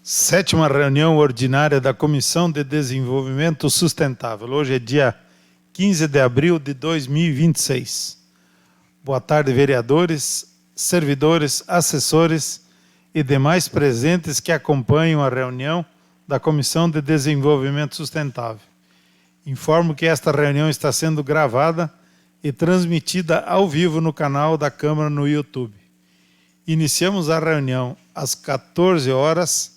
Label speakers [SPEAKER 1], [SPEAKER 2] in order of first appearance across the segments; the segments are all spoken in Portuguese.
[SPEAKER 1] Sétima reunião ordinária da Comissão de Desenvolvimento Sustentável. Hoje é dia 15 de abril de 2026. Boa tarde, vereadores, servidores, assessores e demais presentes que acompanham a reunião da Comissão de Desenvolvimento Sustentável. Informo que esta reunião está sendo gravada e transmitida ao vivo no canal da Câmara no YouTube. Iniciamos a reunião às 14h17.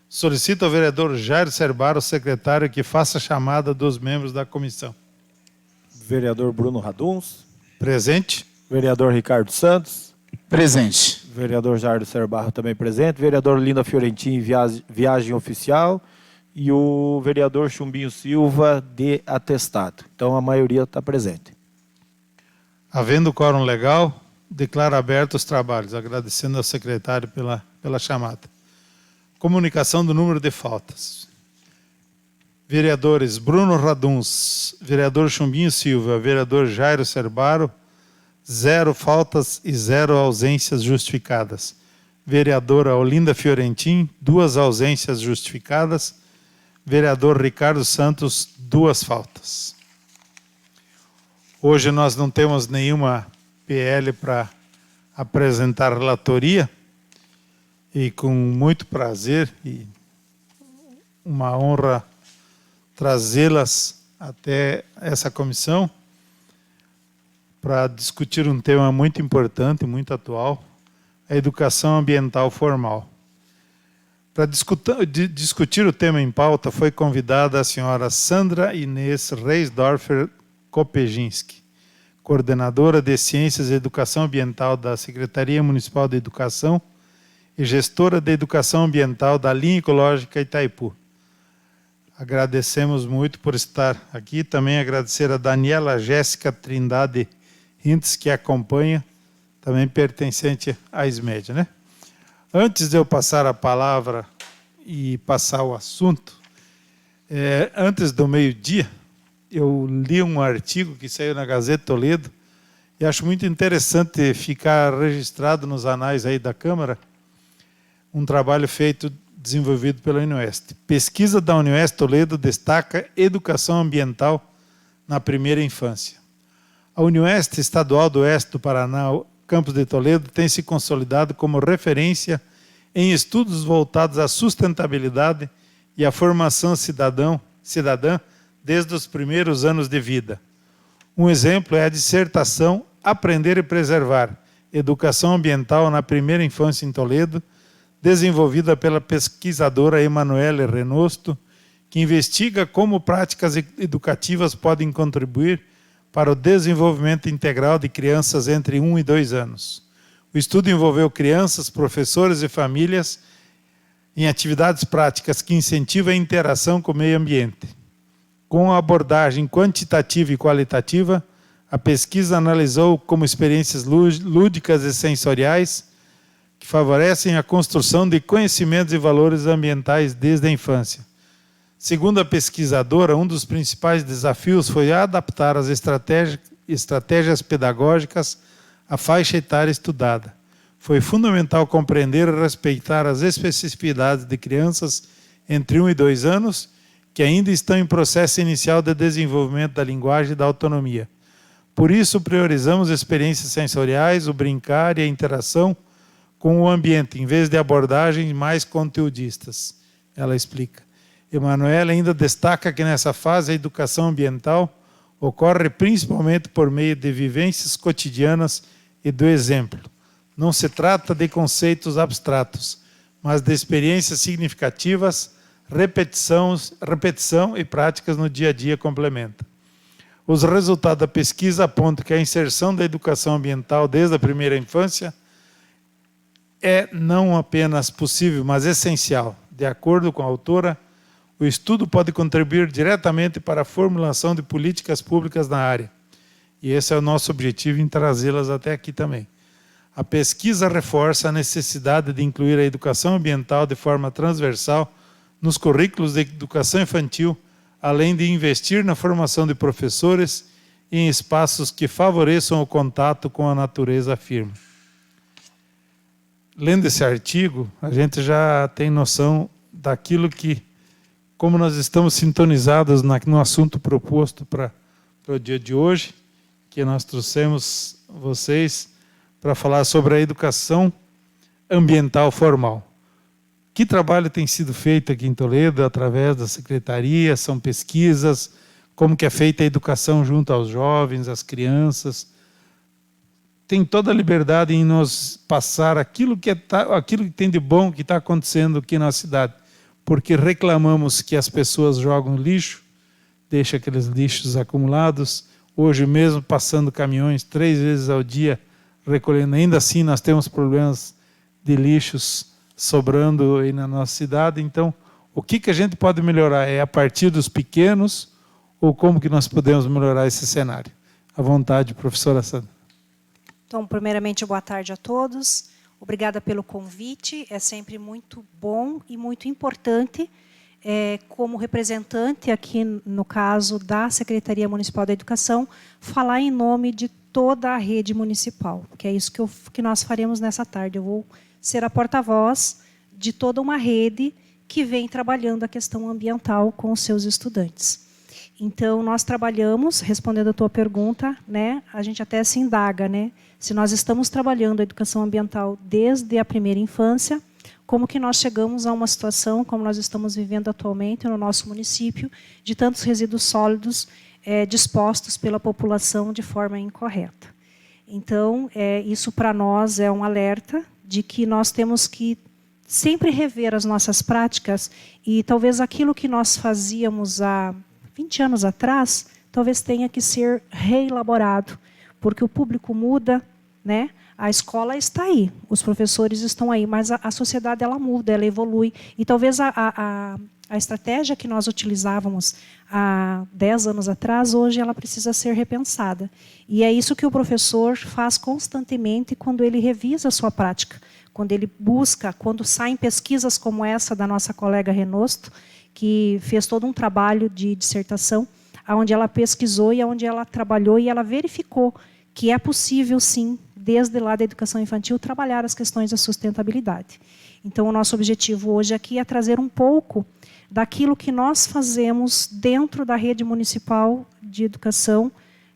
[SPEAKER 1] Solicito ao vereador Jairo Cerbaro, secretário, que faça a chamada dos membros da comissão.
[SPEAKER 2] Vereador Bruno Raduns.
[SPEAKER 1] Presente.
[SPEAKER 2] Vereador Ricardo Santos.
[SPEAKER 3] Presente.
[SPEAKER 2] Vereador Jairo Cerbaro também presente. Vereador Linda Fiorentin, viagem oficial. E o vereador Chumbinho Silva, de atestado. Então, a maioria está presente.
[SPEAKER 1] Havendo quórum legal, declaro abertos os trabalhos, agradecendo ao secretário pela chamada. Comunicação do número de faltas. Vereadores Bruno Raduns, vereador Chumbinho Silva, vereador Jairo Cerbaro, 0 faltas e 0 ausências justificadas. Vereadora Olinda Fiorentin, 2 ausências justificadas. Vereador Ricardo Santos, 2 faltas. Hoje nós não temos nenhuma PL para apresentar relatoria e com muito prazer e uma honra trazê-las até essa comissão para discutir um tema muito importante, muito atual, a educação ambiental formal. Para discutir o tema em pauta foi convidada a senhora Sandra Inês Reisdorfer Kopejinski, coordenadora de Ciências e Educação Ambiental da Secretaria Municipal de Educação e gestora de Educação Ambiental da Linha Ecológica Itaipu. Agradecemos muito por estar aqui. Também agradecer a Daniela Jéssica Trindade Hintz, que acompanha, também pertencente à SMED, né? Antes de eu passar a palavra e passar o assunto, antes do meio-dia, eu li um artigo que saiu na Gazeta Toledo e acho muito interessante ficar registrado nos anais aí da Câmara um trabalho desenvolvido pela Unioeste. Pesquisa da Unioeste Toledo destaca educação ambiental na primeira infância. A Unioeste Estadual do Oeste do Paraná, Campus de Toledo, tem se consolidado como referência em estudos voltados à sustentabilidade e à formação cidadã desde os primeiros anos de vida. Um exemplo é a dissertação Aprender e Preservar, Educação Ambiental na Primeira Infância em Toledo, desenvolvida pela pesquisadora Emanuele Renosto, que investiga como práticas educativas podem contribuir para o desenvolvimento integral de crianças entre 1 e 2 anos. O estudo envolveu crianças, professores e famílias em atividades práticas que incentivam a interação com o meio ambiente. Com a abordagem quantitativa e qualitativa, a pesquisa analisou como experiências lúdicas e sensoriais que favorecem a construção de conhecimentos e valores ambientais desde a infância. Segundo a pesquisadora, um dos principais desafios foi adaptar as estratégias pedagógicas à faixa etária estudada. Foi fundamental compreender e respeitar as especificidades de crianças entre 1 e 2 anos que ainda estão em processo inicial de desenvolvimento da linguagem e da autonomia. Por isso, priorizamos experiências sensoriais, o brincar e a interação com o ambiente, em vez de abordagens mais conteudistas. Ela explica. Emanuela ainda destaca que nessa fase a educação ambiental ocorre principalmente por meio de vivências cotidianas e do exemplo. Não se trata de conceitos abstratos, mas de experiências significativas, repetição e práticas no dia a dia complementam. Os resultados da pesquisa apontam que a inserção da educação ambiental desde a primeira infância é não apenas possível, mas essencial. De acordo com a autora, o estudo pode contribuir diretamente para a formulação de políticas públicas na área. E esse é o nosso objetivo em trazê-las até aqui também. A pesquisa reforça a necessidade de incluir a educação ambiental de forma transversal nos currículos de educação infantil, além de investir na formação de professores e em espaços que favoreçam o contato com a natureza firme. lendo esse artigo, a gente já tem noção daquilo que, como nós estamos sintonizados no assunto proposto para o dia de hoje, que nós trouxemos vocês para falar sobre a educação ambiental formal. Que trabalho tem sido feito aqui em Toledo através da secretaria? São pesquisas? Como que é feita a educação junto aos jovens, às crianças? Tem toda a liberdade em nos passar aquilo que tem de bom que está acontecendo aqui na cidade, porque reclamamos que as pessoas jogam lixo, deixam aqueles lixos acumulados. Hoje mesmo, passando caminhões 3 vezes ao dia, recolhendo. Ainda assim, nós temos problemas de lixos sobrando aí na nossa cidade. Então, o que a gente pode melhorar? É a partir dos pequenos ou como que nós podemos melhorar esse cenário? À vontade, professora Sandra.
[SPEAKER 3] Então, primeiramente, boa tarde a todos. Obrigada pelo convite. É sempre muito bom e muito importante, como representante aqui, no caso da Secretaria Municipal da Educação, falar em nome de toda a rede municipal, que é isso que nós faremos nessa tarde. Eu vou ser a porta-voz de toda uma rede que vem trabalhando a questão ambiental com os seus estudantes. Então, nós trabalhamos, respondendo a tua pergunta, né, a gente até se indaga, né, se nós estamos trabalhando a educação ambiental desde a primeira infância, como que nós chegamos a uma situação, como nós estamos vivendo atualmente no nosso município, de tantos resíduos sólidos dispostos pela população de forma incorreta. Então, isso para nós é um alerta de que nós temos que sempre rever as nossas práticas e talvez aquilo que nós fazíamos há 20 anos atrás, talvez tenha que ser reelaborado, porque o público muda, né? A escola está aí, os professores estão aí, mas a sociedade ela muda, ela evolui. E talvez a estratégia que nós utilizávamos há 10 anos atrás, hoje ela precisa ser repensada. E é isso que o professor faz constantemente quando ele revisa a sua prática, quando ele busca, quando saem pesquisas como essa da nossa colega Renosto, que fez todo um trabalho de dissertação, onde ela pesquisou e onde ela trabalhou e ela verificou que é possível, sim, desde lá da educação infantil, trabalhar as questões da sustentabilidade. Então, o nosso objetivo hoje aqui é trazer um pouco daquilo que nós fazemos dentro da rede municipal de educação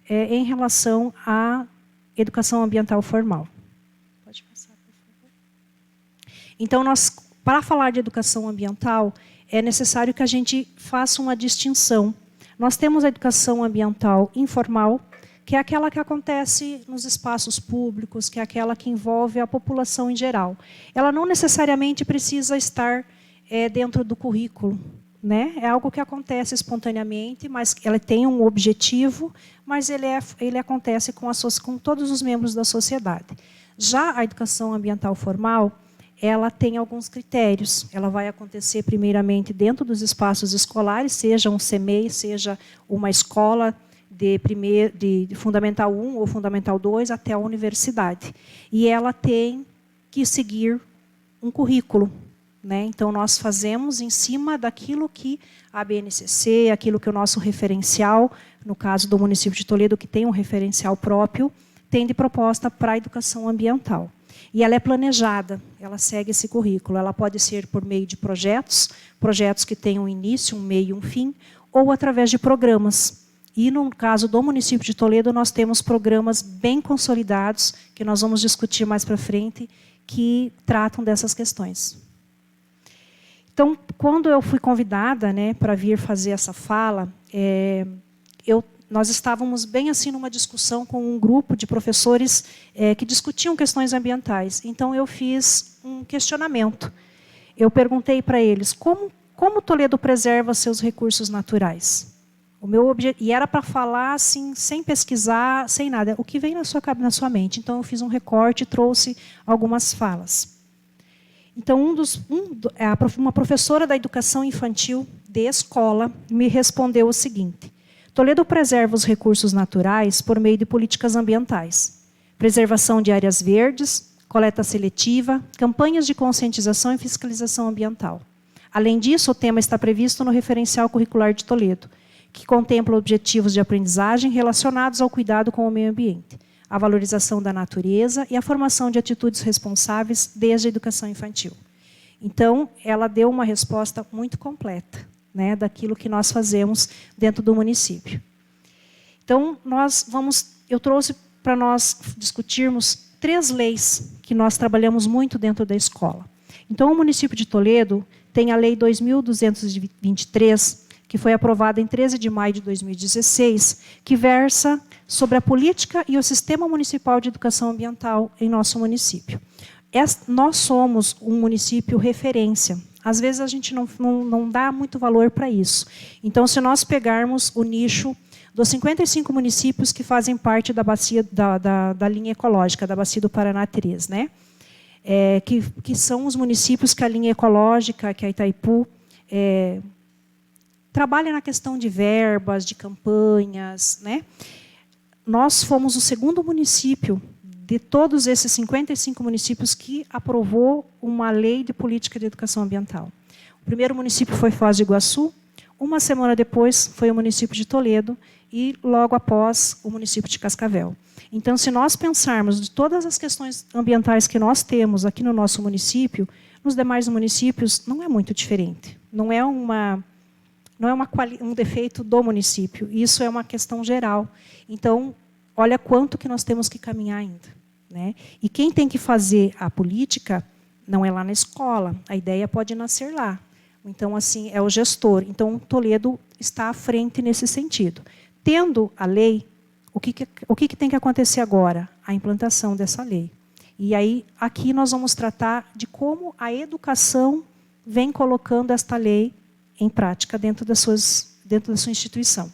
[SPEAKER 3] em relação à educação ambiental formal. Pode passar, por favor. Então, para falar de educação ambiental, é necessário que a gente faça uma distinção. Nós temos a educação ambiental informal, que é aquela que acontece nos espaços públicos, que é aquela que envolve a população em geral. Ela não necessariamente precisa estar dentro do currículo, né? É algo que acontece espontaneamente, mas ela tem um objetivo, mas ele acontece com todos os membros da sociedade. Já a educação ambiental formal, ela tem alguns critérios. Ela vai acontecer primeiramente dentro dos espaços escolares, seja um CMEI, seja uma escola de Fundamental 1 ou Fundamental 2 até a universidade. E ela tem que seguir um currículo, né? Então, nós fazemos em cima daquilo que a BNCC, aquilo que o nosso referencial, no caso do município de Toledo, que tem um referencial próprio, tem de proposta para a educação ambiental. E ela é planejada, ela segue esse currículo. Ela pode ser por meio de projetos que têm um início, um meio e um fim, ou através de programas. E no caso do município de Toledo, nós temos programas bem consolidados, que nós vamos discutir mais para frente, que tratam dessas questões. Então, quando eu fui convidada, né, para vir fazer essa fala, nós estávamos bem assim numa discussão com um grupo de professores que discutiam questões ambientais. Então, eu fiz um questionamento. Eu perguntei para eles, como Toledo preserva seus recursos naturais? E era para falar assim, sem pesquisar, sem nada. O que vem na sua mente. Então, eu fiz um recorte e trouxe algumas falas. Então, uma professora da educação infantil de escola me respondeu o seguinte: Toledo preserva os recursos naturais por meio de políticas ambientais, preservação de áreas verdes, coleta seletiva, campanhas de conscientização e fiscalização ambiental. Além disso, o tema está previsto no referencial curricular de Toledo, que contempla objetivos de aprendizagem relacionados ao cuidado com o meio ambiente. a valorização da natureza e a formação de atitudes responsáveis desde a educação infantil. Então, ela deu uma resposta muito completa, né, daquilo que nós fazemos dentro do município. Então, eu trouxe para nós discutirmos 3 leis que nós trabalhamos muito dentro da escola. Então, o município de Toledo tem a Lei 2.223, que foi aprovada em 13 de maio de 2016, que versa sobre a política e o sistema municipal de educação ambiental em nosso município. Nós somos um município referência. Às vezes a gente não dá muito valor para isso. Então, se nós pegarmos o nicho dos 55 municípios que fazem parte da bacia da linha ecológica, da Bacia do Paraná 3, né? Que são os municípios que a linha ecológica, que a Itaipu, trabalha na questão de verbas, de campanhas, né? Nós fomos o segundo município de todos esses 55 municípios que aprovou uma lei de política de educação ambiental. O primeiro município foi Foz do Iguaçu, uma semana depois foi o município de Toledo e logo após o município de Cascavel. Então, se nós pensarmos de todas as questões ambientais que nós temos aqui no nosso município, nos demais municípios não é muito diferente. Não é um defeito do município. Isso é uma questão geral. Então, olha quanto que nós temos que caminhar ainda, né? E quem tem que fazer a política não é lá na escola. A ideia pode nascer lá. Então, assim, é o gestor. Então, Toledo está à frente nesse sentido. Tendo a lei, o que tem que acontecer agora? A implantação dessa lei. E aí, aqui nós vamos tratar de como a educação vem colocando esta lei em prática dentro da sua instituição.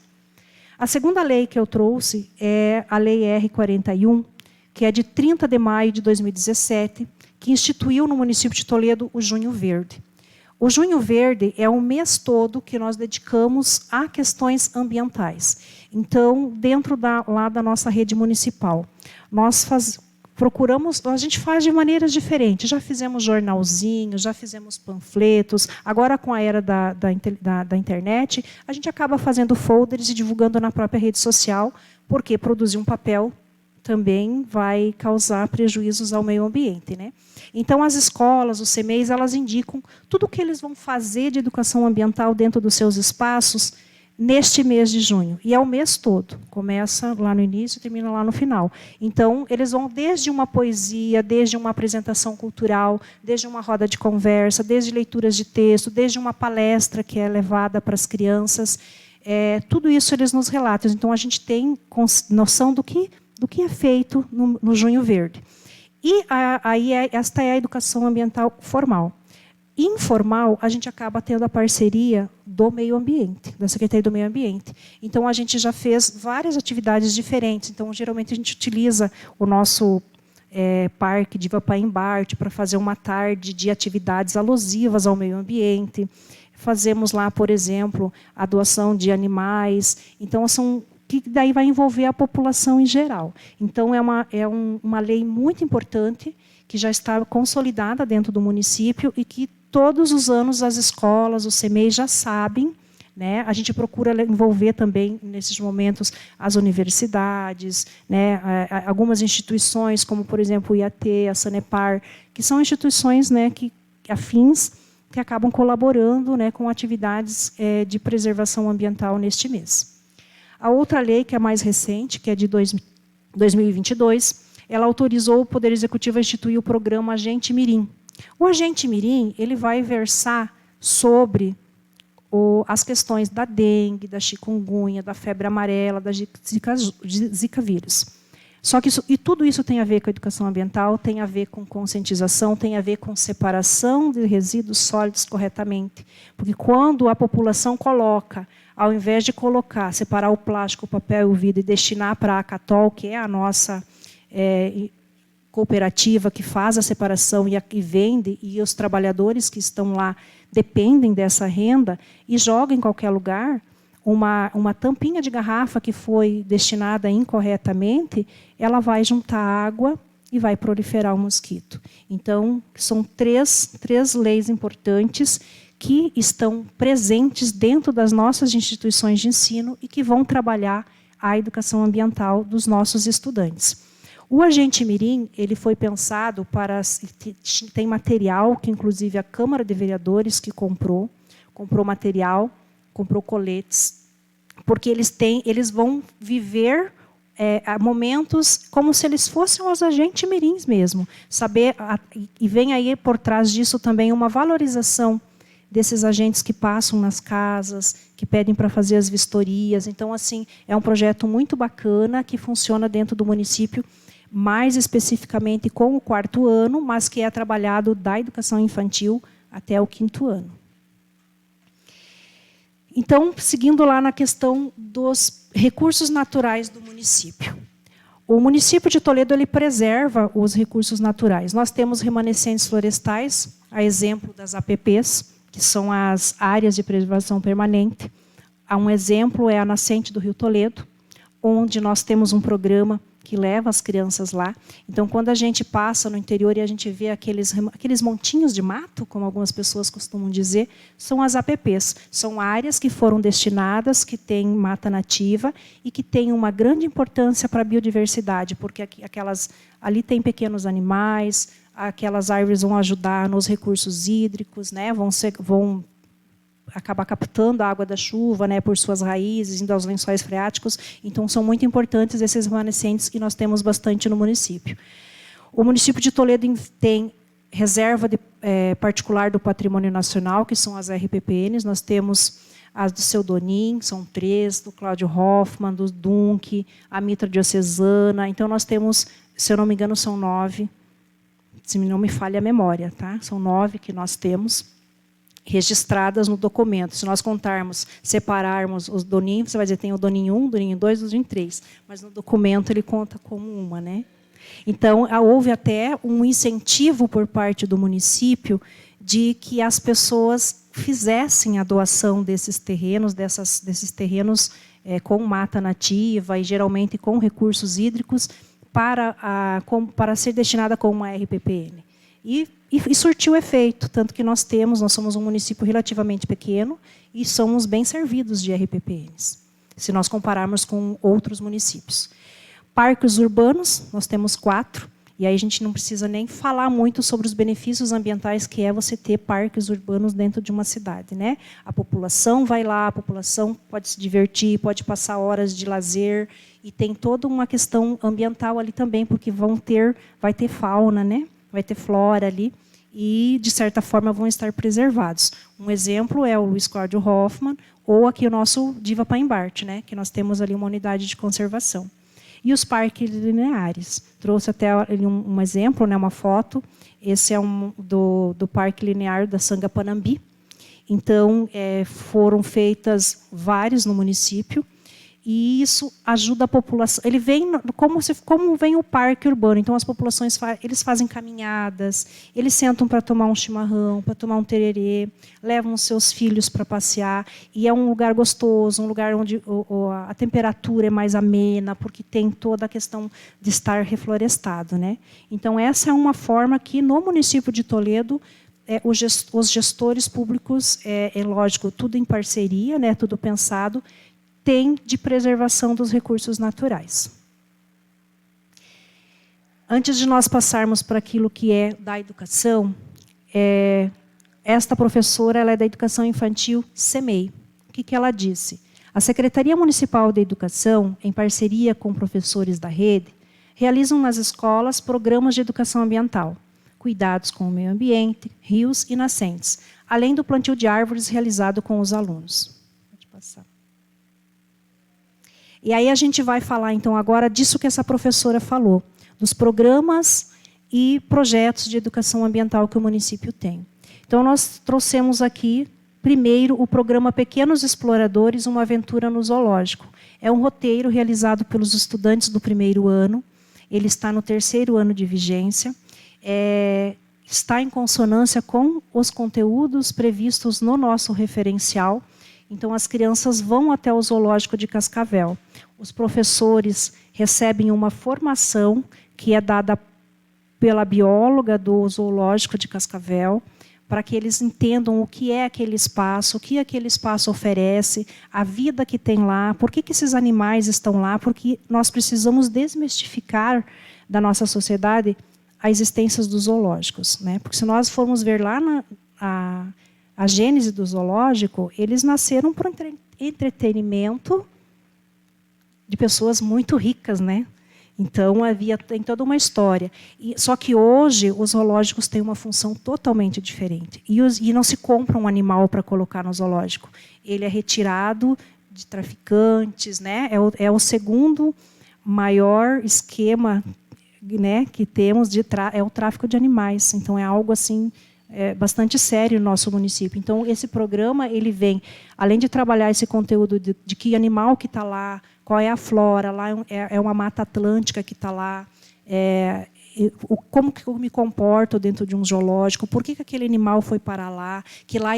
[SPEAKER 3] A segunda lei que eu trouxe é a Lei R41, que é de 30 de maio de 2017, que instituiu no município de Toledo o Junho Verde. O Junho Verde é um mês todo que nós dedicamos a questões ambientais. Então, dentro lá da nossa rede municipal, nós procuramos, a gente faz de maneiras diferentes. Já fizemos jornalzinhos, já fizemos panfletos. Agora, com a era da internet, a gente acaba fazendo folders e divulgando na própria rede social, porque produzir um papel também vai causar prejuízos ao meio ambiente, né? Então, as escolas, os CMEs, elas indicam tudo o que eles vão fazer de educação ambiental dentro dos seus espaços neste mês de junho. E é o mês todo. Começa lá no início e termina lá no final. Então, eles vão desde uma poesia, desde uma apresentação cultural, desde uma roda de conversa, desde leituras de texto, desde uma palestra que é levada para as crianças. Tudo isso eles nos relatam. Então, a gente tem noção do que é feito no Junho Verde. E aí esta é a educação ambiental formal. Informal, a gente acaba tendo a parceria do meio ambiente, da Secretaria do Meio Ambiente. Então, a gente já fez várias atividades diferentes. Então, geralmente, a gente utiliza o nosso parque de Ivapaim-Bart para fazer uma tarde de atividades alusivas ao meio ambiente. Fazemos lá, por exemplo, a doação de animais. Então, que daí vai envolver a população em geral. Então, é uma lei muito importante, que já está consolidada dentro do município e que todos os anos as escolas, os CMEs já sabem, né? A gente procura envolver também, nesses momentos, as universidades, né? Algumas instituições, como, por exemplo, o IAT, a Sanepar, que são instituições, né, afins, que acabam colaborando, né, com atividades de preservação ambiental neste mês. A outra lei, que é mais recente, que é de 2022, ela autorizou o Poder Executivo a instituir o programa Agente Mirim. O Agente Mirim, ele vai versar sobre as questões da dengue, da chikungunya, da febre amarela, da zika vírus. Só que tudo isso tem a ver com a educação ambiental, tem a ver com conscientização, tem a ver com separação de resíduos sólidos corretamente. Porque quando a população coloca, ao invés de separar o plástico, o papel e o vidro e destinar para a Catol, que é a nossa cooperativa que faz a separação e vende, e os trabalhadores que estão lá dependem dessa renda, e joga em qualquer lugar, uma tampinha de garrafa que foi destinada incorretamente, ela vai juntar água e vai proliferar o mosquito. Então, são três leis importantes que estão presentes dentro das nossas instituições de ensino e que vão trabalhar a educação ambiental dos nossos estudantes. O agente mirim, ele foi pensado para... Tem material que, inclusive, a Câmara de Vereadores que comprou material, comprou coletes, porque eles vão viver momentos como se eles fossem os agentes mirins mesmo. E vem aí por trás disso também uma valorização desses agentes que passam nas casas, que pedem para fazer as vistorias. Então, assim, é um projeto muito bacana que funciona dentro do município, mais especificamente com o 4º ano, mas que é trabalhado da educação infantil até o 5º ano. Então, seguindo lá na questão dos recursos naturais do município. O município de Toledo ele preserva os recursos naturais. Nós temos remanescentes florestais, a exemplo das APPs, que são as áreas de preservação permanente. Um exemplo é a nascente do Rio Toledo, onde nós temos um programa que leva as crianças lá. Então, quando a gente passa no interior e a gente vê aqueles montinhos de mato, como algumas pessoas costumam dizer, são as APPs. São áreas que foram destinadas, que têm mata nativa e que têm uma grande importância para a biodiversidade, porque ali tem pequenos animais, aquelas árvores vão ajudar nos recursos hídricos, né? Vão acabar captando a água da chuva, né, por suas raízes, indo aos lençóis freáticos. Então, são muito importantes esses remanescentes que nós temos bastante no município. O município de Toledo tem reserva particular do patrimônio nacional, que são as RPPNs. Nós temos as do Seu Donim, são 3, do Cláudio Hoffmann, do Dunk, a Mitra Diocesana. Então, nós temos, se eu não me engano, são 9, se não me falha a memória, tá? São 9 que nós temos registradas no documento. Se nós contarmos, separarmos os Donim, você vai dizer tem o Donim 1, Donim 2, Donim 3, mas no documento ele conta como uma, né? Então, houve até um incentivo por parte do município de que as pessoas fizessem a doação desses terrenos, desses terrenos com mata nativa e geralmente com recursos hídricos para ser destinada como uma RPPN. E surtiu efeito, tanto que nós somos um município relativamente pequeno e somos bem servidos de RPPNs, se nós compararmos com outros municípios. Parques urbanos, nós temos 4, e aí a gente não precisa nem falar muito sobre os benefícios ambientais que é você ter parques urbanos dentro de uma cidade, né? A população vai lá, a população pode se divertir, pode passar horas de lazer, e tem toda uma questão ambiental ali também, porque vai ter fauna, né? Vai ter flora ali e, de certa forma, vão estar preservados. Um exemplo é o Luiz Cláudio Hoffmann ou aqui o nosso Diva Paimbart, né, que nós temos ali uma unidade de conservação. E os parques lineares. Trouxe até ali um exemplo, né, uma foto. Esse é do Parque Linear da Sanga Panambi. Então, foram feitas vários no município. E isso ajuda a população. Ele vem como vem o parque urbano. Então, as populações eles fazem caminhadas, eles sentam para tomar um chimarrão, para tomar um tererê, levam os seus filhos para passear. E é um lugar gostoso, um lugar onde a temperatura é mais amena, porque tem toda a questão de estar reflorestado, né? Então, essa é uma forma que, no município de Toledo, os gestores públicos, lógico, tudo em parceria, né, tudo pensado, tem de preservação dos recursos naturais. Antes de nós passarmos para aquilo que é da educação, esta professora ela é da Educação Infantil CEMEI. O que ela disse? A Secretaria Municipal de Educação, em parceria com professores da rede, realizam nas escolas programas de educação ambiental, cuidados com o meio ambiente, rios e nascentes, além do plantio de árvores realizado com os alunos. Pode passar. E aí a gente vai falar, então, agora disso que essa professora falou, dos programas e projetos de educação ambiental que o município tem. Então, nós trouxemos aqui, primeiro, o programa Pequenos Exploradores, uma aventura no zoológico. É um roteiro realizado pelos estudantes do 1º ano, ele está no 3º ano de vigência, está em consonância com os conteúdos previstos no nosso referencial. Então, as crianças vão até o zoológico de Cascavel. Os professores recebem uma formação que é dada pela bióloga do zoológico de Cascavel, para que eles entendam o que é aquele espaço, o que aquele espaço oferece, a vida que tem lá, por que esses animais estão lá, porque nós precisamos desmistificar da nossa sociedade a existência dos zoológicos, né? Porque se nós formos ver lá a gênese do zoológico, eles nasceram por entretenimento de pessoas muito ricas, né? Então tem toda uma história. Só que hoje os zoológicos têm uma função totalmente diferente. E não se compra um animal para colocar no zoológico. Ele é retirado de traficantes, né? É o segundo maior esquema, né, que temos é o tráfico de animais. Então é algo assim bastante sério no nosso município. Então esse programa ele vem, além de trabalhar esse conteúdo de que animal que está lá, qual é a flora, lá é uma mata atlântica que está lá, como que eu me comporto dentro de um zoológico, por que aquele animal foi parar lá, que lá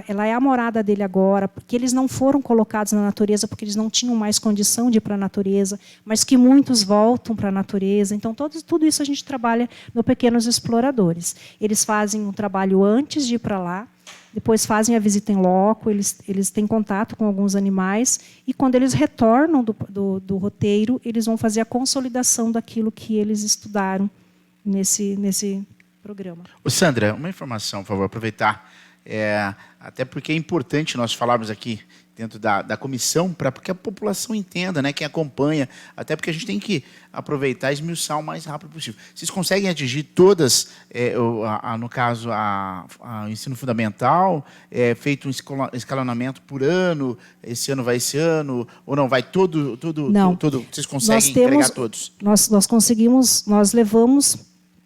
[SPEAKER 3] ela é a morada dele agora, porque eles não foram colocados na natureza porque eles não tinham mais condição de ir para a natureza, mas que muitos voltam para a natureza. Então, tudo isso a gente trabalha no Pequenos Exploradores. Eles fazem um trabalho antes de ir para lá, depois fazem a visita em loco, eles têm contato com alguns animais, e quando eles retornam do roteiro, eles vão fazer a consolidação daquilo que eles estudaram nesse programa.
[SPEAKER 4] Ô Sandra, uma informação, por favor, aproveitar. Até porque é importante nós falarmos aqui dentro da comissão, para que a população entenda, né, quem acompanha, até porque a gente tem que aproveitar e esmiuçar o mais rápido possível. Vocês conseguem atingir todas, no caso, o ensino fundamental, feito um escalonamento por ano, esse ano vai esse ano, ou não, vai todo
[SPEAKER 3] não.
[SPEAKER 4] Vocês conseguem entregar todos?
[SPEAKER 3] Nós conseguimos, nós levamos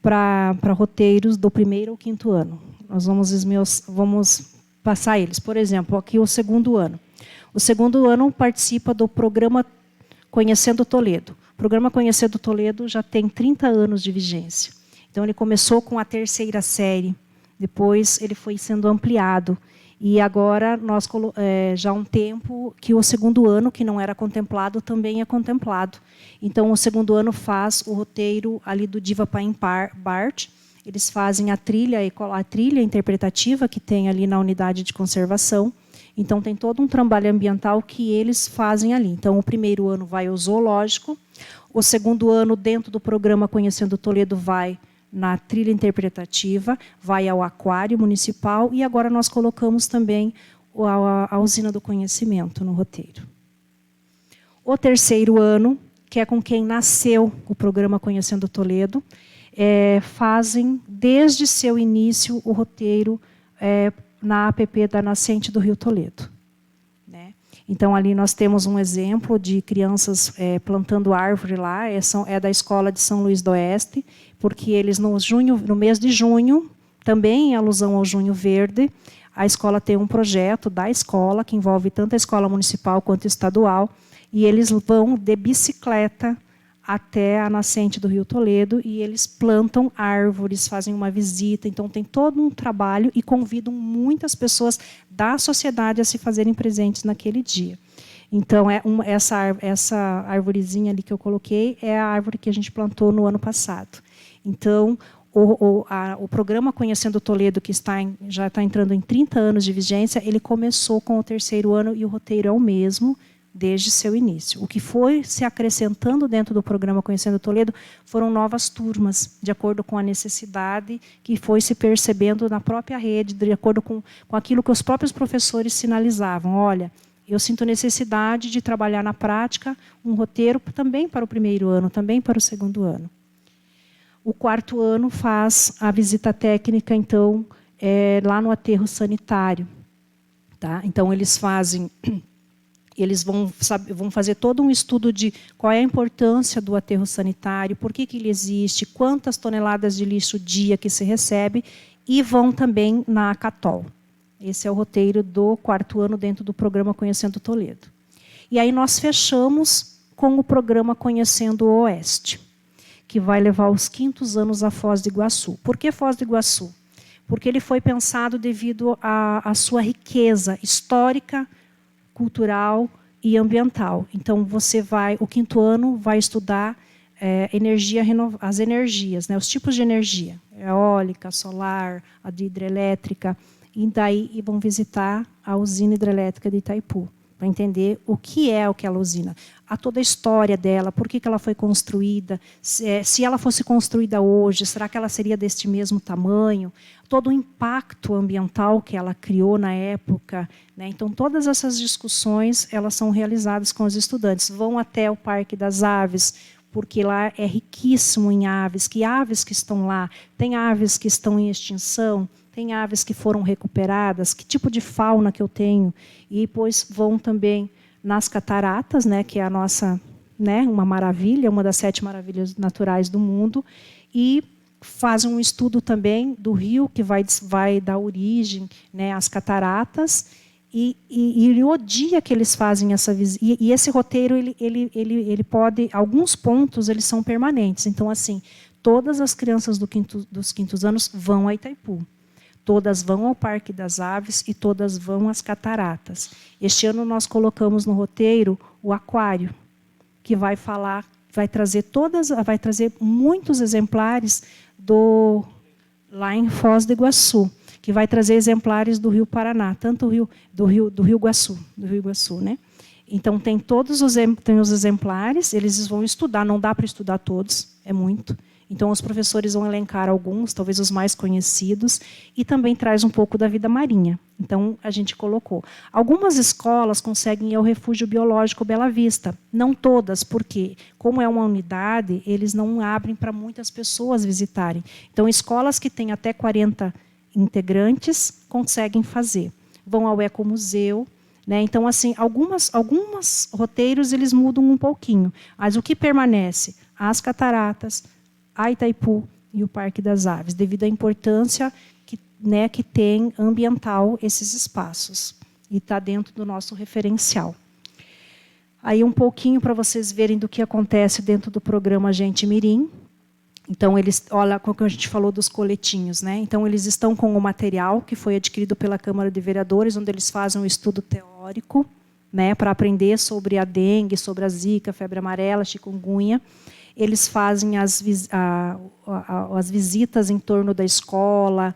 [SPEAKER 3] para roteiros do 1º ao 5º ano. Nós vamos passar eles. Por exemplo, aqui o 2º ano. O 2º ano participa do programa Conhecendo Toledo. O programa Conhecendo Toledo já tem 30 anos de vigência. Então, ele começou com a 3ª série, depois ele foi sendo ampliado. E agora, já há um tempo que o 2º ano, que não era contemplado, também é contemplado. Então, o 2º ano faz o roteiro ali do Diva Paim Bart. Eles fazem a trilha interpretativa que tem ali na unidade de conservação. Então, tem todo um trabalho ambiental que eles fazem ali. Então, o 1º ano vai ao zoológico, o 2º ano, dentro do programa Conhecendo Toledo, vai na trilha interpretativa, vai ao aquário municipal, e agora nós colocamos também a usina do conhecimento no roteiro. O 3º ano, que é com quem nasceu o programa Conhecendo Toledo, fazem, desde seu início, o roteiro na APP da Nascente do Rio Toledo, né? Então, ali nós temos um exemplo de crianças plantando árvore lá, é da Escola de São Luís do Oeste, porque eles, no mês de junho, também em alusão ao Junho Verde, a escola tem um projeto da escola, que envolve tanto a escola municipal quanto estadual, e eles vão de bicicleta até a nascente do Rio Toledo, e eles plantam árvores, fazem uma visita. Então, tem todo um trabalho e convidam muitas pessoas da sociedade a se fazerem presentes naquele dia. Então, essa arvorezinha ali que eu coloquei é a árvore que a gente plantou no ano passado. Então, o programa Conhecendo Toledo, que já está entrando em 30 anos de vigência, ele começou com o 3º ano, e o roteiro é o mesmo, desde seu início. O que foi se acrescentando dentro do programa Conhecendo Toledo foram novas turmas, de acordo com a necessidade que foi se percebendo na própria rede, de acordo com aquilo que os próprios professores sinalizavam. Olha, eu sinto necessidade de trabalhar na prática um roteiro também para o 1º ano, também para o 2º ano. O 4º ano faz a visita técnica, então, lá no aterro sanitário. Tá? Então, eles vão fazer todo um estudo de qual é a importância do aterro sanitário, por que ele existe, quantas toneladas de lixo dia que se recebe, e vão também na Catol. Esse é o roteiro do 4º ano dentro do programa Conhecendo Toledo. E aí nós fechamos com o programa Conhecendo o Oeste, que vai levar os 5º anos a Foz do Iguaçu. Por que Foz do Iguaçu? Porque ele foi pensado devido à sua riqueza histórica, cultural e ambiental. Então, o 5º ano vai estudar as energias, né, os tipos de energia, eólica, solar, a de hidrelétrica, e daí vão visitar a usina hidrelétrica de Itaipu. para entender o que é aquela usina, toda a história dela, por que ela foi construída, se ela fosse construída hoje, será que ela seria deste mesmo tamanho, todo o impacto ambiental que ela criou na época, né? Então, todas essas discussões elas são realizadas com os estudantes. Vão até o Parque das Aves, porque lá é riquíssimo em aves. Que aves que estão lá? Tem aves que estão em extinção, tem aves que foram recuperadas, que tipo de fauna que eu tenho? E depois vão também nas cataratas, né, que é a nossa, né, uma maravilha, uma das 7 maravilhas naturais do mundo, e fazem um estudo também do rio que vai dar origem, né, às cataratas, e o dia que eles fazem essa visita. E esse roteiro ele pode, alguns pontos eles são permanentes. Então, assim, todas as crianças dos quintos anos vão a Itaipu. Todas vão ao Parque das Aves e todas vão às cataratas. Este ano nós colocamos no roteiro o aquário, que vai trazer muitos exemplares lá em Foz do Iguaçu, que vai trazer exemplares do Rio Paraná, tanto do Rio Iguaçu, né? Então tem os exemplares, eles vão estudar, não dá para estudar todos, é muito. Então, os professores vão elencar alguns, talvez os mais conhecidos, e também traz um pouco da vida marinha. Então, a gente colocou. Algumas escolas conseguem ir ao Refúgio Biológico Bela Vista. Não todas, porque, como é uma unidade, eles não abrem para muitas pessoas visitarem. Então, escolas que têm até 40 integrantes conseguem fazer. Vão ao Ecomuseu, né? Então, assim, alguns roteiros eles mudam um pouquinho. Mas o que permanece? As cataratas, a Itaipu e o Parque das Aves, devido à importância que tem ambiental esses espaços. E está dentro do nosso referencial. Aí um pouquinho para vocês verem do que acontece dentro do programa Gente Mirim. Então, olha como a gente falou dos coletinhos, né? Então, eles estão com o material que foi adquirido pela Câmara de Vereadores, onde eles fazem um estudo teórico, né, para aprender sobre a dengue, sobre a zika, febre amarela, chikungunya. Eles fazem as visitas em torno da escola,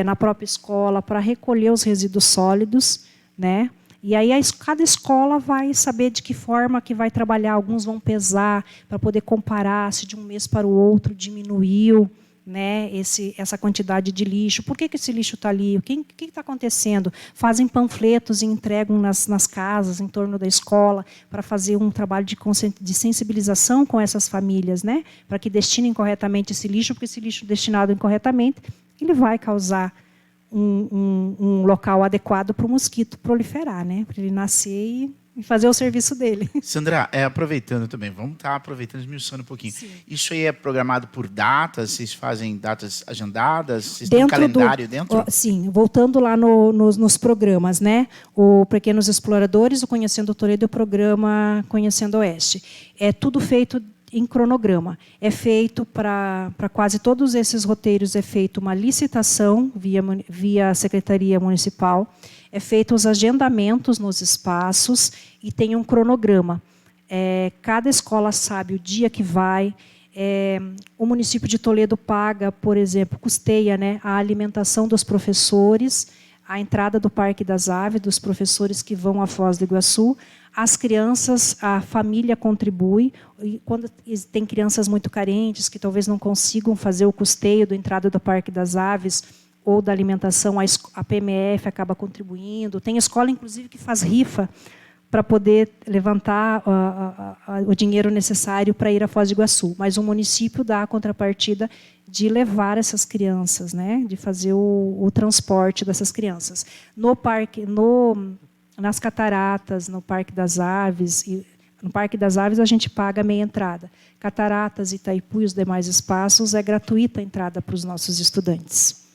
[SPEAKER 3] na própria escola, para recolher os resíduos sólidos, né? E aí cada escola vai saber de que forma que vai trabalhar. Alguns vão pesar para poder comparar se de um mês para o outro diminuiu, né, essa quantidade de lixo. Por que esse lixo está ali? O que está acontecendo? Fazem panfletos e entregam nas casas, em torno da escola, para fazer um trabalho de sensibilização com essas famílias, né, para que destinem corretamente esse lixo, porque esse lixo destinado incorretamente ele vai causar um local adequado para o mosquito proliferar, né, para ele nascer e fazer o serviço dele.
[SPEAKER 4] Sandra, aproveitando também, vamos estar aproveitando, esmiuçando um pouquinho. Sim. Isso aí é programado por datas? Vocês fazem datas agendadas? Vocês têm um calendário dentro?
[SPEAKER 3] Sim, voltando lá nos programas, né? O Pequenos Exploradores, o Conhecendo Toledo e o programa Conhecendo Oeste. É tudo feito em cronograma. É feito para quase todos esses roteiros, é feita uma licitação via Secretaria Municipal, é feito os agendamentos nos espaços e tem um cronograma. Cada escola sabe o dia que vai. O município de Toledo paga, por exemplo, custeia, né, a alimentação dos professores, a entrada do Parque das Aves, dos professores que vão a Foz do Iguaçu. As crianças, a família contribui. E quando tem crianças muito carentes, que talvez não consigam fazer o custeio da entrada do Parque das Aves ou da alimentação, a PMF acaba contribuindo. Tem escola, inclusive, que faz rifa para poder levantar o dinheiro necessário para ir a Foz do Iguaçu. Mas o município dá a contrapartida de levar essas crianças, né, de fazer o transporte dessas crianças. No parque, nas cataratas, no Parque das Aves, no Parque das Aves a gente paga meia entrada. Cataratas, Itaipu e os demais espaços é gratuita a entrada para os nossos estudantes.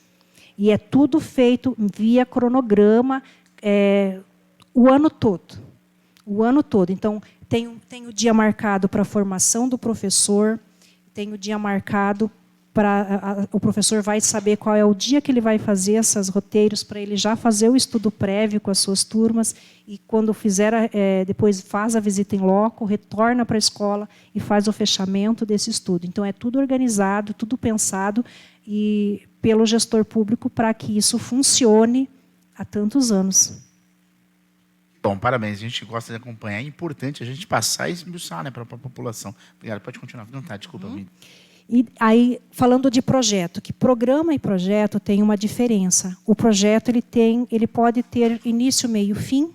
[SPEAKER 3] E é tudo feito via cronograma o ano todo. O ano todo. Então, tem o dia marcado para a formação do professor, tem o dia marcado para... O professor vai saber qual é o dia que ele vai fazer esses roteiros, para ele já fazer o estudo prévio com as suas turmas, e quando fizer, depois faz a visita em loco, retorna para a escola e faz o fechamento desse estudo. Então, é tudo organizado, tudo pensado e pelo gestor público para que isso funcione há tantos anos.
[SPEAKER 4] Bom, parabéns. A gente gosta de acompanhar. É importante a gente passar e esmiuçar, né, para a população. Obrigado. Pode continuar. Fique à vontade. Desculpa.
[SPEAKER 3] E aí, falando de projeto, que programa e projeto tem uma diferença. O projeto ele pode ter início, meio, fim,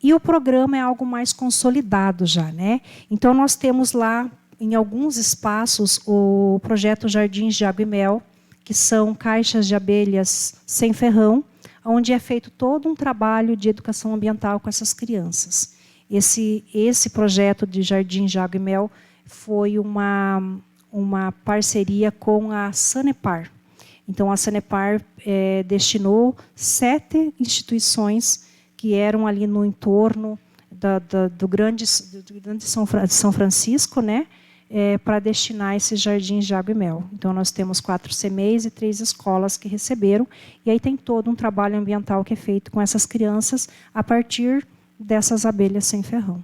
[SPEAKER 3] e o programa é algo mais consolidado já, né? Então nós temos lá em alguns espaços o projeto Jardins de Água e Mel, que são caixas de abelhas sem ferrão, onde é feito todo um trabalho de educação ambiental com essas crianças. Esse projeto de Jardins de Água e Mel foi uma parceria com a Sanepar. Então, a Sanepar destinou 7 instituições que eram ali no entorno do grande São Francisco, né, para destinar esses jardins de água e mel. Então, nós temos 4 CMEs e 3 escolas que receberam, e aí tem todo um trabalho ambiental que é feito com essas crianças a partir dessas abelhas sem ferrão.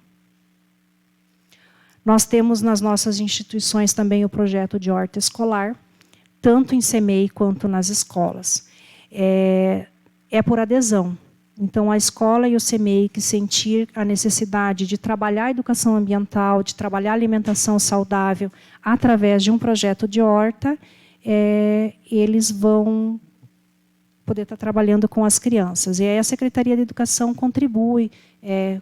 [SPEAKER 3] Nós temos nas nossas instituições também o projeto de horta escolar, tanto em CMEI quanto nas escolas. É por adesão. Então, a escola e o CMEI que sentir a necessidade de trabalhar a educação ambiental, de trabalhar a alimentação saudável através de um projeto de horta, eles vão poder estar trabalhando com as crianças. E aí a Secretaria de Educação contribui,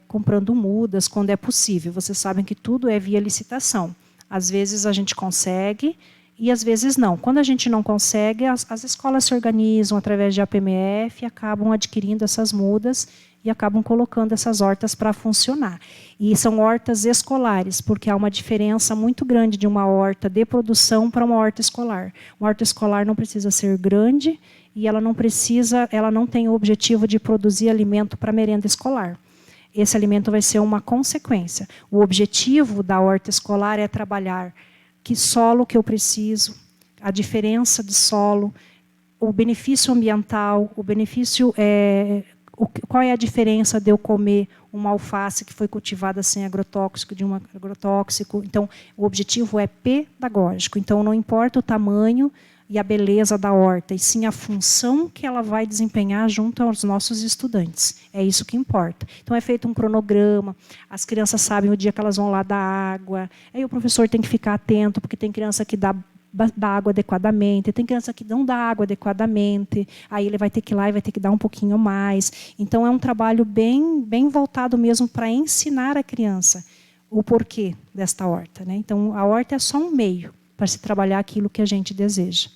[SPEAKER 3] comprando mudas, quando é possível. Vocês sabem que tudo é via licitação. Às vezes a gente consegue e às vezes não. Quando a gente não consegue, as escolas se organizam através de APMF e acabam adquirindo essas mudas e acabam colocando essas hortas para funcionar. E são hortas escolares, porque há uma diferença muito grande de uma horta de produção para uma horta escolar. Uma horta escolar não precisa ser grande e ela não tem o objetivo de produzir alimento para merenda escolar. Esse alimento vai ser uma consequência. O objetivo da horta escolar é trabalhar que solo que eu preciso, a diferença de solo, o benefício ambiental, o benefício, qual é a diferença de eu comer uma alface que foi cultivada sem agrotóxico de um agrotóxico. Então, o objetivo é pedagógico. Então, não importa o tamanho e a beleza da horta, e sim a função que ela vai desempenhar junto aos nossos estudantes. É isso que importa. Então, é feito um cronograma, as crianças sabem o dia que elas vão lá dar água, aí o professor tem que ficar atento, porque tem criança que dá água adequadamente, tem criança que não dá água adequadamente, aí ele vai ter que ir lá e vai ter que dar um pouquinho mais. Então, é um trabalho bem voltado mesmo para ensinar a criança o porquê desta horta, né? Então, a horta é só um meio para se trabalhar aquilo que a gente deseja.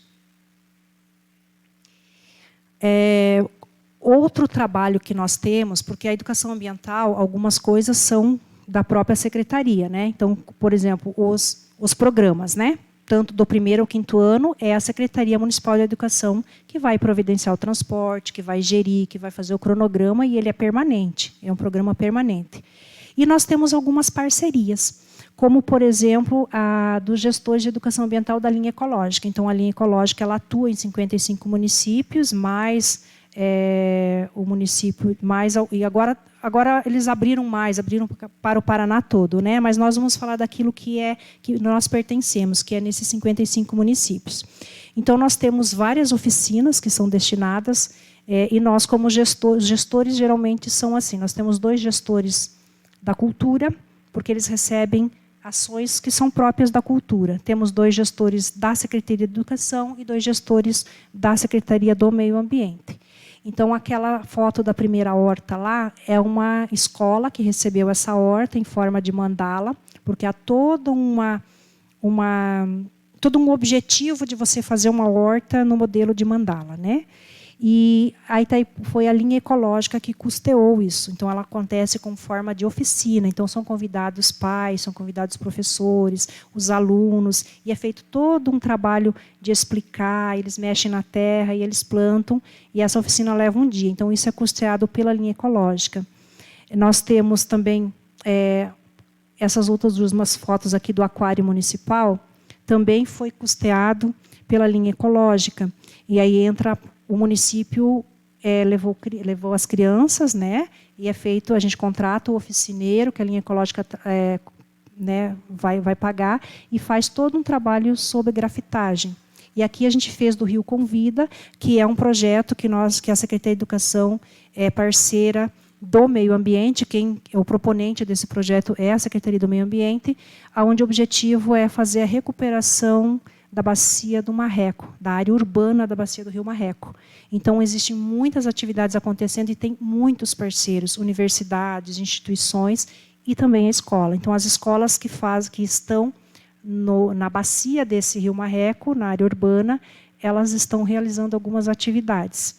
[SPEAKER 3] Outro trabalho que nós temos, porque a educação ambiental, algumas coisas são da própria secretaria, né? Então, por exemplo, os programas, né? Tanto do 1º ao 5º ano, é a Secretaria Municipal de Educação que vai providenciar o transporte, que vai gerir, que vai fazer o cronograma, e ele é permanente, é um programa permanente. E nós temos algumas parcerias, como, por exemplo, a dos gestores de educação ambiental da linha ecológica. Então, a linha ecológica ela atua em 55 municípios, mais o município, e agora eles abriram para o Paraná todo, né? Mas nós vamos falar daquilo que nós pertencemos, que é nesses 55 municípios. Então, nós temos várias oficinas que são destinadas, e nós, como gestores, geralmente são assim, nós temos 2 gestores da cultura, porque eles recebem ações que são próprias da cultura. Temos 2 gestores da Secretaria de Educação e 2 gestores da Secretaria do Meio Ambiente. Então, aquela foto da primeira horta lá é uma escola que recebeu essa horta em forma de mandala, porque há todo um objetivo de você fazer uma horta no modelo de mandala, né? E aí foi a linha ecológica que custeou isso. Então, ela acontece com forma de oficina. Então, são convidados pais, são convidados professores, os alunos, e é feito todo um trabalho de explicar, eles mexem na terra e eles plantam, e essa oficina leva um dia. Então, isso é custeado pela linha ecológica. Nós temos também essas outras 2 fotos aqui do aquário municipal, também foi custeado pela linha ecológica. E aí entra... O município levou as crianças, né? E é feito, a gente contrata o oficineiro, que a linha ecológica né, vai pagar, e faz todo um trabalho sobre grafitagem. E aqui a gente fez do Rio Convida, que é um projeto que a Secretaria de Educação é parceira do Meio Ambiente, quem é o proponente desse projeto é a Secretaria do Meio Ambiente, onde o objetivo é fazer a recuperação da bacia do Marreco, da área urbana da bacia do Rio Marreco. Então, existem muitas atividades acontecendo e tem muitos parceiros, universidades, instituições e também a escola. Então, as escolas que estão na bacia desse Rio Marreco, na área urbana, elas estão realizando algumas atividades,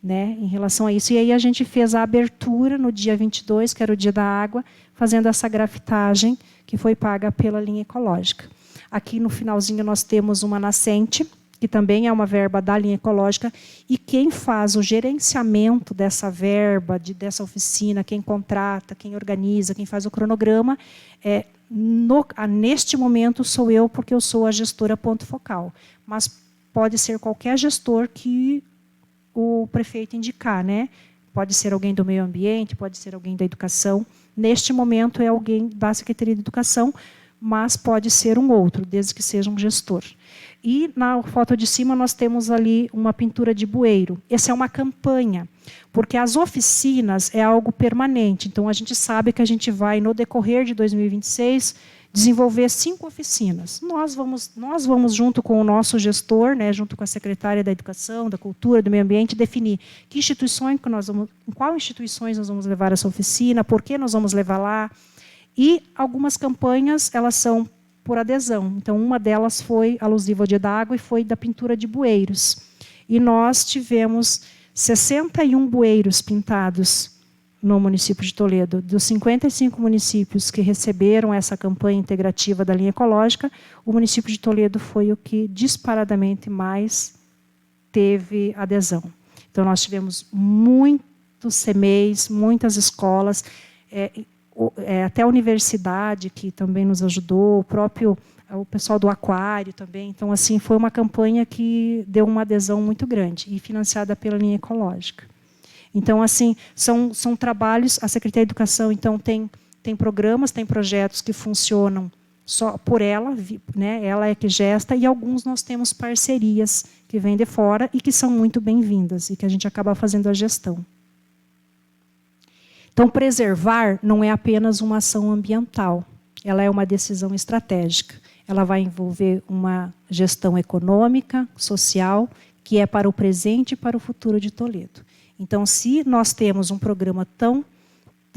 [SPEAKER 3] né, em relação a isso. E aí a gente fez a abertura no dia 22, que era o dia da água, fazendo essa grafitagem que foi paga pela linha ecológica. Aqui no finalzinho nós temos uma nascente, que também é uma verba da linha ecológica, e quem faz o gerenciamento dessa verba, dessa oficina, quem contrata, quem organiza, quem faz o cronograma, neste momento sou eu, porque eu sou a gestora ponto focal. Mas pode ser qualquer gestor que o prefeito indicar, né? Pode ser alguém do meio ambiente, pode ser alguém da educação. Neste momento é alguém da Secretaria de Educação, mas pode ser um outro, desde que seja um gestor. E na foto de cima nós temos ali uma pintura de bueiro. Essa é uma campanha, porque as oficinas é algo permanente. Então, a gente sabe que a gente vai, no decorrer de 2026, desenvolver 5 oficinas. Nós vamos junto com o nosso gestor, né, junto com a secretária da Educação, da Cultura, do Meio Ambiente, definir que instituições em qual instituições nós vamos levar essa oficina, por que nós vamos levar lá. E algumas campanhas, elas são por adesão. Então, uma delas foi alusiva ao Dia da Água e foi da pintura de bueiros. E nós tivemos 61 bueiros pintados no município de Toledo. Dos 55 municípios que receberam essa campanha integrativa da linha ecológica, o município de Toledo foi o que disparadamente mais teve adesão. Então, nós tivemos muitos CMEs, muitas escolas, até a universidade, que também nos ajudou, o pessoal do Aquário também. Então, assim, foi uma campanha que deu uma adesão muito grande e financiada pela linha ecológica. Então, assim, são trabalhos, a Secretaria de Educação, então, tem programas, tem projetos que funcionam só por ela, né? Ela é que gesta, e alguns nós temos parcerias que vêm de fora e que são muito bem-vindas e que a gente acaba fazendo a gestão. Então, preservar não é apenas uma ação ambiental, ela é uma decisão estratégica. Ela vai envolver uma gestão econômica, social, que é para o presente e para o futuro de Toledo. Então, se nós temos um programa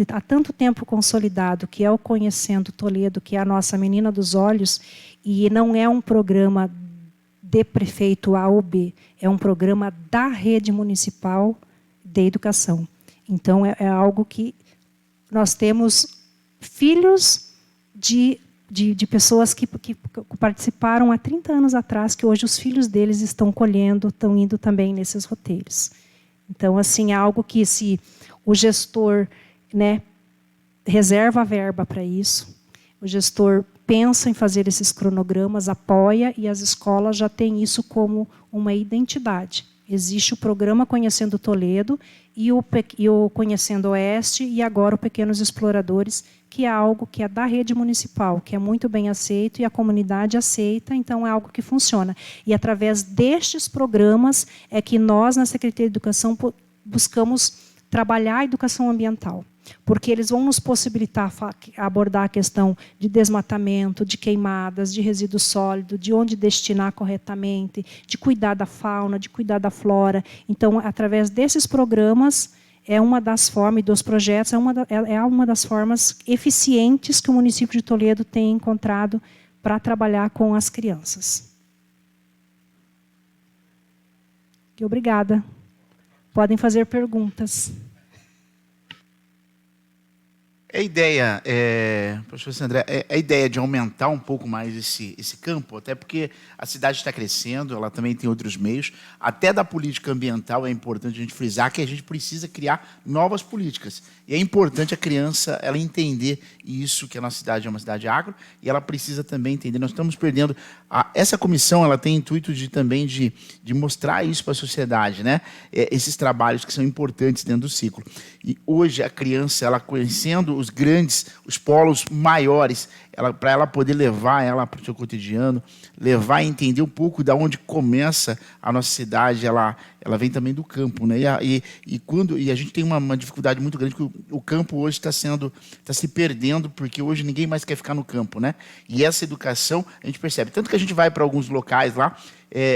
[SPEAKER 3] há tanto tempo consolidado, que é o Conhecendo Toledo, que é a nossa menina dos olhos, e não é um programa de prefeito A ou B, é um programa da rede municipal de educação. Então, é algo que nós temos filhos de pessoas que participaram há 30 anos atrás, que hoje os filhos deles estão colhendo, estão indo também nesses roteiros. Então, assim, é algo que, se o gestor, né, reserva a verba para isso, o gestor pensa em fazer esses cronogramas, apoia, e as escolas já têm isso como uma identidade. Existe o programa Conhecendo Toledo e o Conhecendo Oeste, e agora o Pequenos Exploradores, que é algo que é da rede municipal, que é muito bem aceito e a comunidade aceita, então é algo que funciona. E através destes programas é que nós, na Secretaria de Educação, buscamos trabalhar a educação ambiental, porque eles vão nos possibilitar abordar a questão de desmatamento, de queimadas, de resíduo sólido, de onde destinar corretamente, de cuidar da fauna, de cuidar da flora. Então, através desses programas, é uma das formas, e dos projetos, é uma das formas eficientes que o município de Toledo tem encontrado para trabalhar com as crianças. E obrigada. Podem fazer perguntas.
[SPEAKER 4] A ideia, professor André, a ideia de aumentar um pouco mais esse campo, até porque a cidade está crescendo, ela também tem outros meios, até da política ambiental é importante a gente frisar que a gente precisa criar novas políticas. E é importante a criança ela entender isso, que a nossa cidade é uma cidade agro, e ela precisa também entender. Nós estamos perdendo... essa comissão ela tem intuito também de mostrar isso para a sociedade, né? Esses trabalhos que são importantes dentro do ciclo. E hoje a criança, ela conhecendo os grandes, os polos maiores, para ela poder levar ela para o seu cotidiano, levar e entender um pouco de onde começa a nossa cidade, ela vem também do campo, né? E a gente tem uma dificuldade muito grande, que o campo hoje está se perdendo, porque hoje ninguém mais quer ficar no campo, né? E essa educação a gente percebe, tanto que a gente vai para alguns locais lá,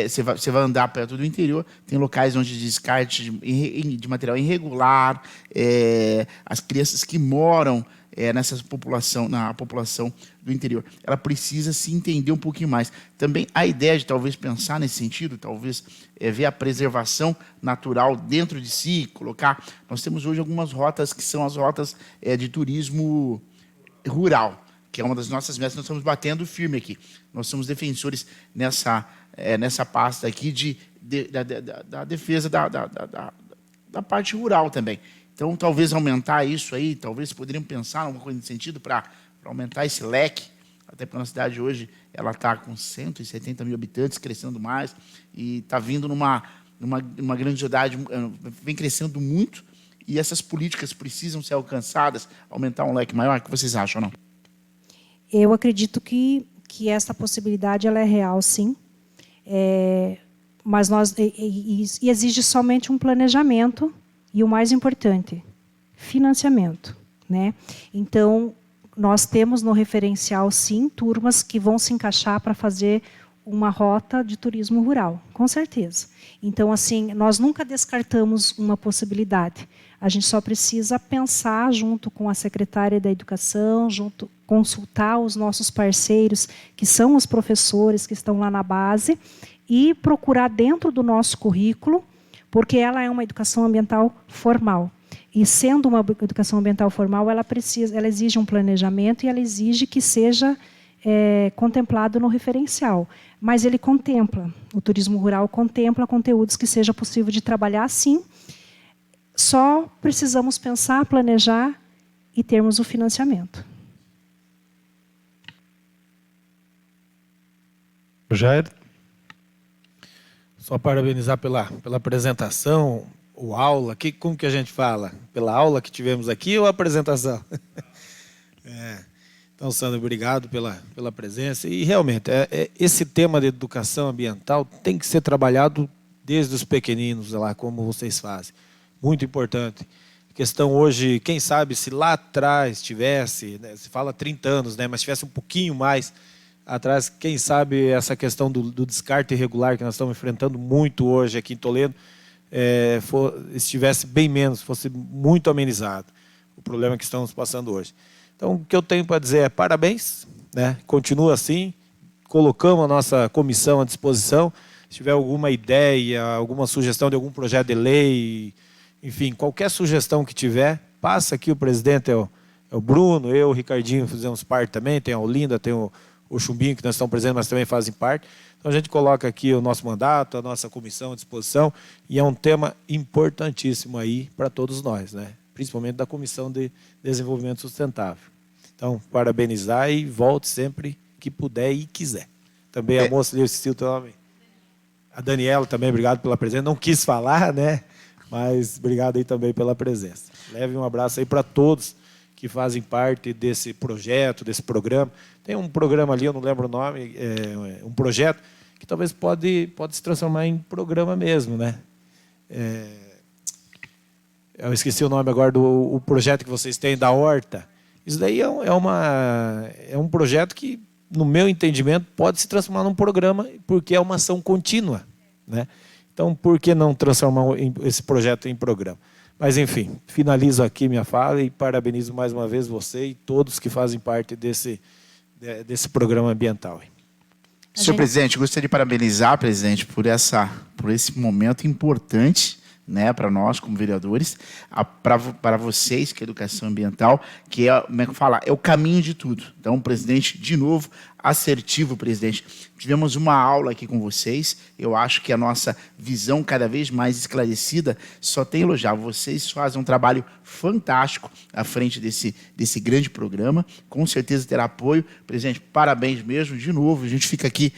[SPEAKER 4] você vai andar perto do interior, tem locais onde descarte de material irregular, as crianças que moram na população do interior, ela precisa se entender um pouquinho mais. Também a ideia de talvez pensar nesse sentido, talvez ver a preservação natural dentro de si, colocar... Nós temos hoje algumas rotas que são as rotas de turismo rural, que é uma das nossas metas, nós estamos batendo firme aqui. Nós somos defensores nessa pasta aqui da defesa da parte rural também. Então, talvez aumentar isso aí, talvez poderiam pensar em alguma coisa nesse sentido para aumentar esse leque, até porque a nossa cidade hoje ela está com 170 mil habitantes, crescendo mais, e está vindo numa grandiosidade, vem crescendo muito, e essas políticas precisam ser alcançadas, aumentar um leque maior. O que vocês acham, não?
[SPEAKER 3] Eu acredito que essa possibilidade ela é real, sim. Mas e exige somente um planejamento e, o mais importante, financiamento, né? Então, nós temos no referencial, sim, turmas que vão se encaixar para fazer uma rota de turismo rural, com certeza. Então, assim, nós nunca descartamos uma possibilidade. A gente só precisa pensar junto com a secretária da Educação, consultar os nossos parceiros, que são os professores que estão lá na base, e procurar dentro do nosso currículo, porque ela é uma educação ambiental formal. E, sendo uma educação ambiental formal, ela exige um planejamento e ela exige que seja contemplado no referencial. Mas ele contempla, o turismo rural contempla conteúdos que seja possível de trabalhar, sim. Só precisamos pensar, planejar e termos o financiamento.
[SPEAKER 1] Jair?
[SPEAKER 2] Só parabenizar pela apresentação, ou aula, como que a gente fala? Pela aula que tivemos aqui ou a apresentação? Então, Sandra, obrigado pela presença. E, realmente, esse tema de educação ambiental tem que ser trabalhado desde os pequeninos, lá, como vocês fazem. Muito importante. A questão hoje, quem sabe, se lá atrás tivesse, né, se fala 30 anos, né, mas tivesse um pouquinho mais atrás, quem sabe essa questão do descarte irregular que nós estamos enfrentando muito hoje aqui em Toledo, estivesse bem menos, fosse muito amenizado o problema que estamos passando hoje. Então, o que eu tenho para dizer é parabéns, né? Continua assim, colocamos a nossa comissão à disposição. Se tiver alguma ideia, alguma sugestão de algum projeto de lei, enfim, qualquer sugestão que tiver, passa aqui. O presidente é o Bruno, eu, o Ricardinho, fizemos parte também, tem a Olinda, tem o Chumbinho, que nós estamos presentes, mas também fazem parte. Então, a gente coloca aqui o nosso mandato, a nossa comissão à disposição, e é um tema importantíssimo aí para todos nós, né? Principalmente da Comissão de Desenvolvimento Sustentável. Então, parabenizar e volte sempre que puder e quiser. Também a moça ali, eu esqueci o teu nome. A Daniela também, obrigado pela presença. Não quis falar, né? Mas obrigado aí também pela presença. Leve um abraço aí para todos que fazem parte desse projeto, desse programa. Tem um programa ali, eu não lembro o nome, um projeto que talvez pode se transformar em programa mesmo, né? Eu esqueci o nome agora do projeto que vocês têm da horta. Isso daí é um projeto que, no meu entendimento, pode se transformar num programa, porque é uma ação contínua, né? Então, por que não transformar esse projeto em programa? Mas, enfim, finalizo aqui minha fala e parabenizo mais uma vez você e todos que fazem parte desse programa ambiental.
[SPEAKER 4] Senhor presidente, gostaria de parabenizar, presidente, por esse momento importante, né, para nós como vereadores, para vocês, que é educação ambiental, que como é que fala? É o caminho de tudo. Então, presidente, de novo, assertivo, presidente. Tivemos uma aula aqui com vocês, eu acho que a nossa visão cada vez mais esclarecida só tem a elogiar. Vocês fazem um trabalho fantástico à frente desse grande programa, com certeza terá apoio. Presidente, parabéns mesmo, de novo, a gente fica aqui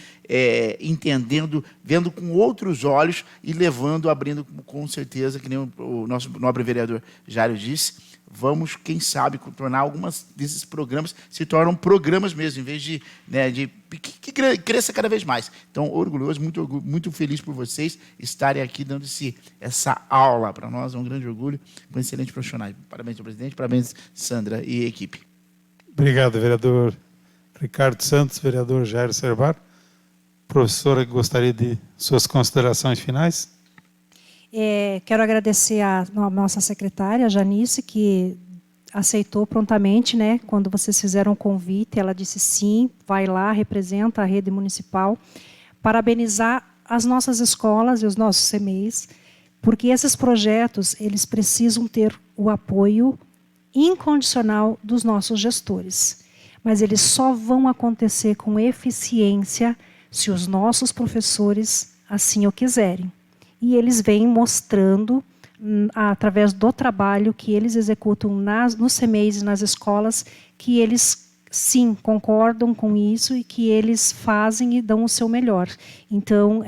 [SPEAKER 4] entendendo, vendo com outros olhos e levando, abrindo com certeza, que nem o nosso nobre vereador Jário disse, vamos, quem sabe, tornar algumas desses programas se tornam programas mesmo, em vez de, né, que cresça cada vez mais. Então, orgulhoso, muito feliz por vocês estarem aqui dando essa aula. Para nós é um grande orgulho, com excelente profissional. Parabéns ao presidente, parabéns, Sandra e equipe.
[SPEAKER 1] Obrigado, vereador Ricardo Santos, vereador Jairo Serbar. Professora, gostaria de suas considerações finais?
[SPEAKER 3] Quero agradecer a nossa secretária, a Janice, que aceitou prontamente, né, quando vocês fizeram o convite. Ela disse sim, vai lá, representa a rede municipal. Parabenizar as nossas escolas e os nossos CMEs, porque esses projetos eles precisam ter o apoio incondicional dos nossos gestores. Mas eles só vão acontecer com eficiência se os nossos professores assim o quiserem. E eles vêm mostrando, através do trabalho que eles executam nos CMEs e nas escolas, que eles, sim, concordam com isso e que eles fazem e dão o seu melhor. Então,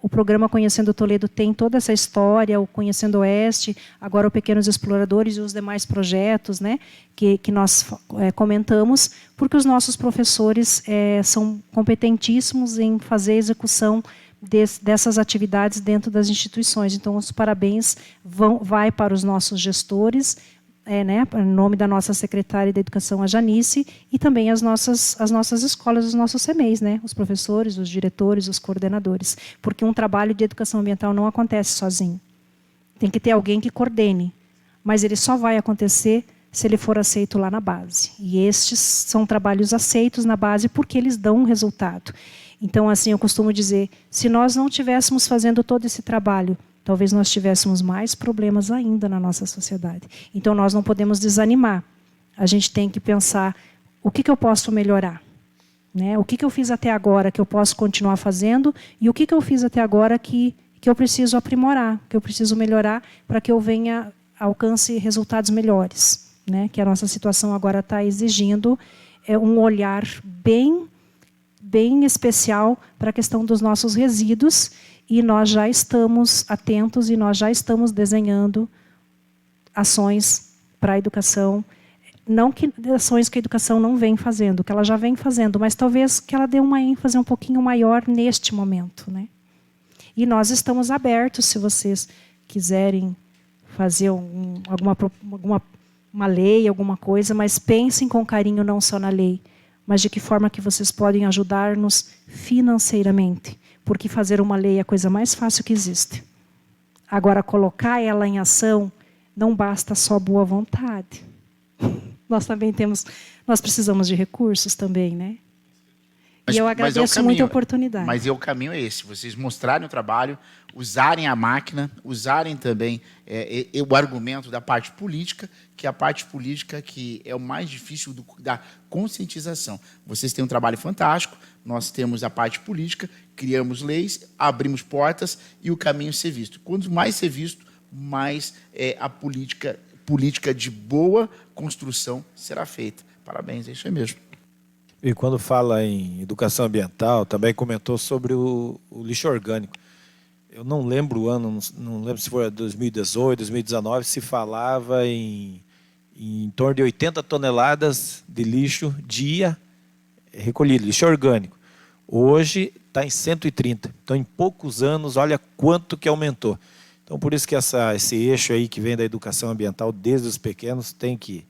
[SPEAKER 3] o programa Conhecendo Toledo tem toda essa história, o Conhecendo Oeste, agora o Pequenos Exploradores e os demais projetos, né, que nós comentamos, porque os nossos professores são competentíssimos em fazer a execução dessas atividades dentro das instituições. Então, os parabéns vai para os nossos gestores, né, em nome da nossa secretária de Educação, a Janice, e também as nossas escolas, os nossos CMEs, né, os professores, os diretores, os coordenadores. Porque um trabalho de educação ambiental não acontece sozinho. Tem que ter alguém que coordene. Mas ele só vai acontecer se ele for aceito lá na base. E estes são trabalhos aceitos na base porque eles dão um resultado. Então, assim, eu costumo dizer, se nós não estivéssemos fazendo todo esse trabalho, talvez nós tivéssemos mais problemas ainda na nossa sociedade. Então, nós não podemos desanimar. A gente tem que pensar, o que eu posso melhorar? Né? O que eu fiz até agora que eu posso continuar fazendo e o que eu fiz até agora que eu preciso aprimorar, que eu preciso melhorar para que eu alcance resultados melhores. Né? Que a nossa situação agora está exigindo um olhar bem especial para a questão dos nossos resíduos, e nós já estamos atentos e nós já estamos desenhando ações para a educação, não que ações que a educação não vem fazendo, que ela já vem fazendo, mas talvez que ela dê uma ênfase um pouquinho maior neste momento. Né? E nós estamos abertos, se vocês quiserem fazer uma lei, alguma coisa, mas pensem com carinho não só na lei, mas de que forma que vocês podem ajudar-nos financeiramente. Porque fazer uma lei é a coisa mais fácil que existe. Agora, colocar ela em ação, não basta só boa vontade. Nós precisamos de recursos também, né? E eu agradeço muito a oportunidade.
[SPEAKER 4] Mas o caminho é esse, vocês mostrarem o trabalho, usarem a máquina, usarem também o argumento da parte política, que é a parte política que é o mais difícil da conscientização. Vocês têm um trabalho fantástico, nós temos a parte política, criamos leis, abrimos portas e o caminho ser visto. Quanto mais ser visto, mais a política de boa construção será feita. Parabéns, é isso aí mesmo.
[SPEAKER 2] E quando fala em educação ambiental, também comentou sobre o lixo orgânico. Eu não lembro o ano, não lembro se foi 2018, 2019, se falava em torno de 80 toneladas de lixo dia recolhido, lixo orgânico. Hoje está em 130. Então, em poucos anos, olha quanto que aumentou. Então, por isso que esse eixo aí que vem da educação ambiental desde os pequenos tem que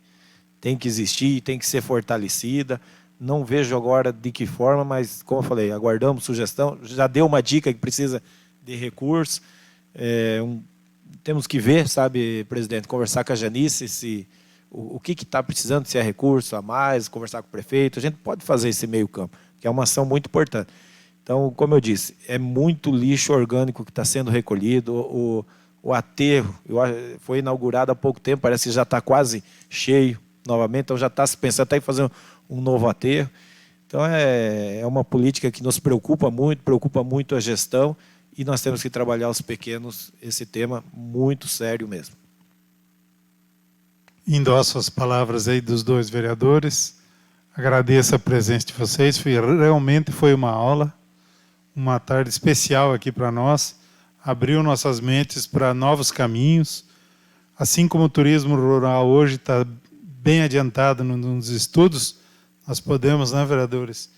[SPEAKER 2] existir, tem que ser fortalecida. Não vejo agora de que forma, mas, como eu falei, aguardamos sugestão. Já deu uma dica que precisa de recurso. Temos que ver, sabe, presidente, conversar com a Janice, o que está precisando, se é recurso a mais, conversar com o prefeito. A gente pode fazer esse meio campo, que é uma ação muito importante. Então, como eu disse, é muito lixo orgânico que está sendo recolhido. O aterro foi inaugurado há pouco tempo, parece que já está quase cheio novamente, então já está se pensando até em fazer um novo aterro. Então, é uma política que nos preocupa muito a gestão, e nós temos que trabalhar os pequenos, esse tema muito sério mesmo.
[SPEAKER 1] Endosso as palavras aí dos dois vereadores. Agradeço a presença de vocês. Realmente foi uma aula, uma tarde especial aqui para nós. Abriu nossas mentes para novos caminhos. assim como o turismo rural hoje está bem adiantado nos estudos, nós podemos, né, vereadores,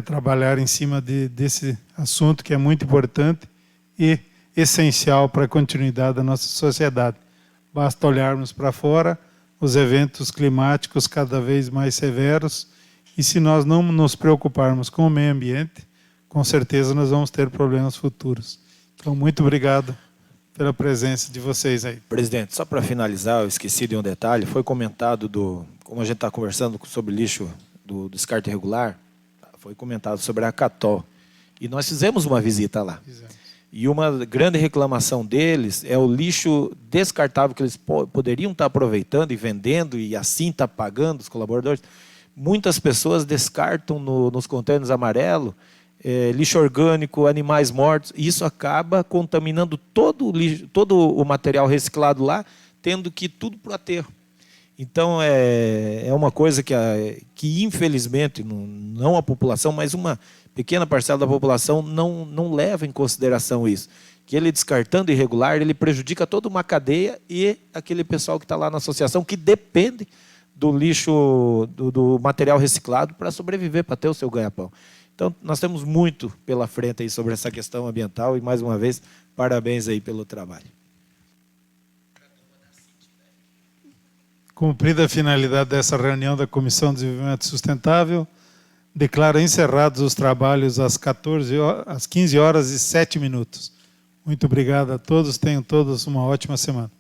[SPEAKER 1] trabalhar em cima desse assunto que é muito importante e essencial para a continuidade da nossa sociedade. Basta olharmos para fora, os eventos climáticos cada vez mais severos, e se nós não nos preocuparmos com o meio ambiente, com certeza nós vamos ter problemas futuros. Então, muito obrigado pela presença de vocês aí.
[SPEAKER 2] Presidente, só para finalizar, eu esqueci de um detalhe, foi comentado, como a gente está conversando sobre lixo do descarte irregular, foi comentado sobre a Catol. E nós fizemos uma visita lá. E uma grande reclamação deles é o lixo descartável que eles poderiam estar aproveitando e vendendo e assim estar pagando os colaboradores. Muitas pessoas descartam nos contêineres amarelos lixo orgânico, animais mortos, e isso acaba contaminando todo o material reciclado lá, tendo que ir tudo para o aterro. Então, é uma coisa que infelizmente, não a população, mas uma pequena parcela da população não leva em consideração isso. Que ele descartando irregular, ele prejudica toda uma cadeia e aquele pessoal que está lá na associação, que depende do lixo, do material reciclado para sobreviver, para ter o seu ganha-pão. Então, nós temos muito pela frente aí sobre essa questão ambiental e, mais uma vez, parabéns aí pelo trabalho.
[SPEAKER 1] Cumprida a finalidade dessa reunião da Comissão de Desenvolvimento Sustentável, declaro encerrados os trabalhos às 15 horas e 7 minutos. Muito obrigado a todos, tenham todos uma ótima semana.